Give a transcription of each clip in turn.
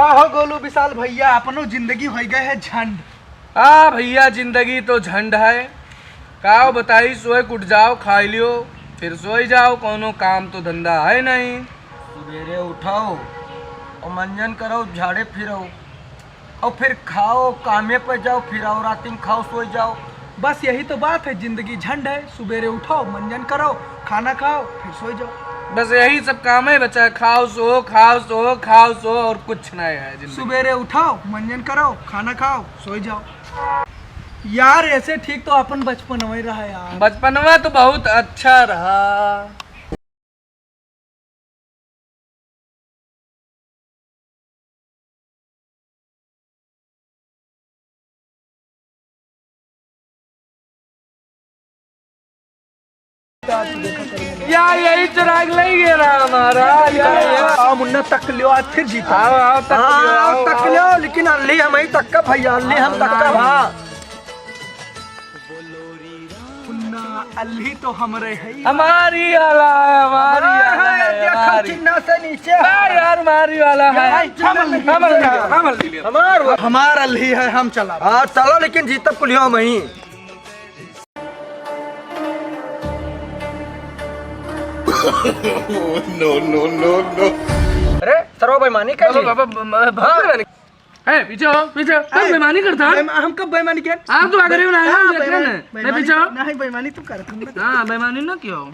का हो गोलू विशाल भैया, अपनो जिंदगी हो गए है झंड। हाँ भैया, जिंदगी तो झंड है। काओ बताई, सोए कुट जाओ, खा लियो फिर सोई जाओ, कोनो काम तो धंधा है नहीं। सवेरे उठाओ और मंजन करो, झाड़े फिरो और फिर खाओ, कामे पर जाओ, फिर आओ रात में खाओ, सोई जाओ। बस यही तो बात है, जिंदगी झंड है। सवेरे उठो, मंजन करो, खाना खाओ, फिर सो जाओ। बस यही सब काम है बच्चा, खाओ सो, खाओ सो, खाओ सो, और कुछ नहीं है जिंदगी। सवेरे उठो, मंजन करो, खाना खाओ, सो जाओ। यार ऐसे ठीक तो अपन बचपन में रहा यार। बचपनवा तो बहुत अच्छा रहा। यार यही चिराग ले गया ना हमारा। आओ मुन्ना तक लियो, आज फिर जीता। आओ आओ तक लो, लेकिन अल्ली हम ही तक का भैया, अल्ली हम तक का भा। मुन्ना अल्ली तो हमरे है। हमारी वाला है, हमारी वाला है, हमारी। चिन्ना से नीचे यार हमारी वाला है। हमार अल्ली है, हम चला। हाँ चलो, लेकिन जीतब कुलियो हम ही। No. अरे सर्व बेईमानी कर पीछे हो, पीछे हो। बेईमानी करता है। हम कब बेईमानी किया? आप तो आगे नहीं पीछे हो। नहीं बेईमानी तुम कर। हाँ बेईमानी ना क्यों।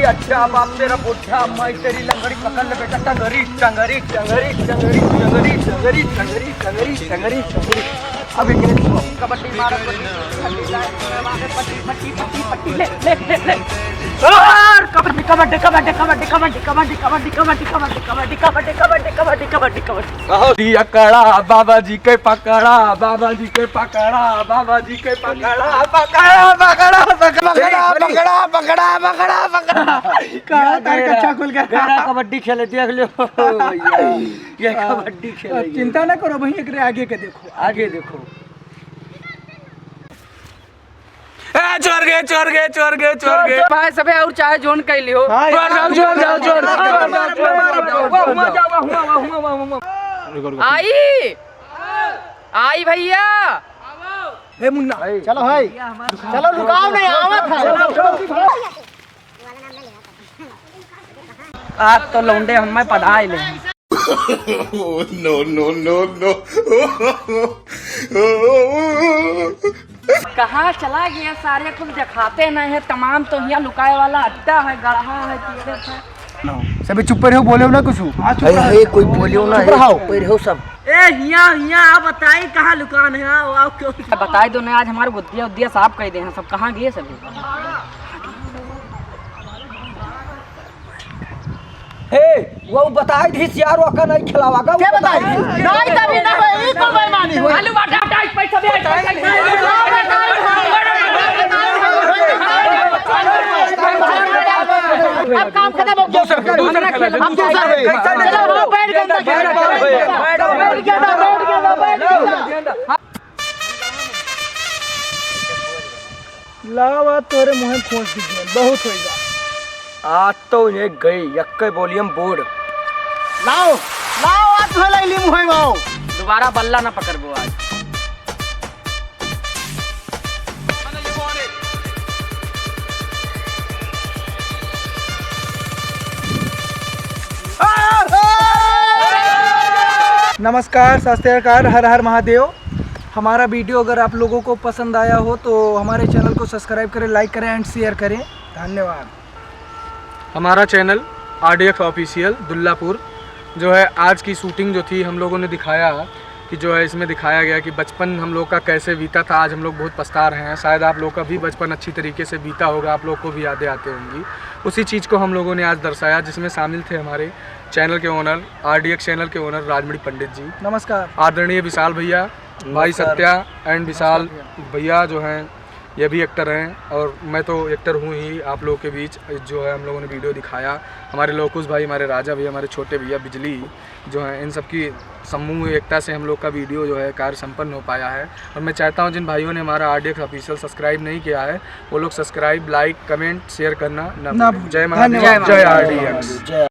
अच्छा बाप तेरा बुढ़ा, मैं तेरी लंगड़ी पकड़ ले बेटा। टंगरी टंगरी टंगरी टंगरी टंगरी टंगरी टंगरी टंगरी टंगरी टंगरी। अब एक कबड्डी मारो, पट्टी पट्टी पट्टी पट्टी ले ले ले ले। कबड्डी कबड्डी कबड्डी कबड्डी कबड्डी कबड्डी कबड्डी कबड्डी कबड्डी कबड्डी कबड्डी कबड्डी कबड्डी कबड्डी कबड्डी। अकड़ा बाबा जी के पकड़ा, बाबा जी के पकड़ा, बाबा जी के पकड़ा, पकड़ा पकड़ा पकड़ा पकड़ा पकड़ा पकड़ा पकड़ा। कहाँ तार कच्चा खुल गया। कबड्डी खेले देख लो भैया, ये कबड्डी खेले। चिंता ना करो भाई, एक आगे के देखो। आगे देखो। चोर गए चोर गए चोर गए चोर गए। भाई सबे और चाहे जोन कर लियो। आई आई भैया। ए मुन्ना, चलो भाई, चलो रुकाओ नहीं, आवत है। आज तो लौंडे हमें पढ़ाई ले। no, no, no, no. कहाँ चला गया, सारे कुछ दिखाते नहीं है। तमाम तो यहाँ लुकाए वाला अड्डा है, गढ़ा है, तीरे है। सभी चुप रहो, बोले ना कुछ। कोई बोलियो ना, चुप रहो सब। ए यहाँ आप बताई कहाँ लुकान है। आओ क्यों बताई दो ना, आज हमारे बुद्धिया उद्धिया साफ कह दे हैं सब। कहाँ गए सभी? वो बताई थी यार, वो का नहीं खिलावा का। क्या बताई? नहीं तभी ना है, को बेईमानी हुई। आलू बाटा टाइट पैसा भी अब काम खत्म हो गया। दूसरा खेल, हम दूसरा चलो बैठ गए। लावा तोरे मुँह खोस दीजिए, बहुत होएगा। आज तो ये गई यक्के वॉल्यूम बोर्ड। लाओ लाओ, आज तो ले ली मुँह वाओ। दोबारा बल्ला ना पकड़ वो आज। नमस्कार, सत श्री अकाल, हर हर महादेव। हमारा वीडियो अगर आप लोगों को पसंद आया हो तो हमारे चैनल को सब्सक्राइब करें, लाइक करें एंड शेयर करें। धन्यवाद। हमारा चैनल RDX ऑफिशियल दुल्लापुर जो है, आज की शूटिंग जो थी हम लोगों ने दिखाया कि जो है इसमें दिखाया गया कि बचपन हम लोग का कैसे बीता था। आज हम लोग बहुत पछता रहे हैं। शायद आप लोग का भी बचपन अच्छी तरीके से बीता होगा, आप लोग को भी यादें आती होंगी। उसी चीज़ को हम लोगों ने आज दर्शाया, जिसमें शामिल थे हमारे चैनल के ओनर, RDX चैनल के ओनर राजमणि पंडित जी, नमस्कार। आदरणीय विशाल भैया, भाई सत्या एंड विशाल भैया जो हैं ये भी एक्टर हैं, और मैं तो एक्टर हूँ ही। आप लोगों के बीच जो है हम लोगों ने वीडियो दिखाया। हमारे लोकुश भाई, हमारे राजा भैया, हमारे छोटे भैया बिजली जो हैं, इन सब की समूह एकता से हम लोग का वीडियो जो है कार्य संपन्न हो पाया है। और मैं चाहता हूँ जिन भाइयों ने हमारा RDX ऑफिशियल सब्सक्राइब नहीं किया है वो लोग सब्सक्राइब, लाइक, कमेंट, शेयर करना ना भूलें। जय महादेव, जय RDX।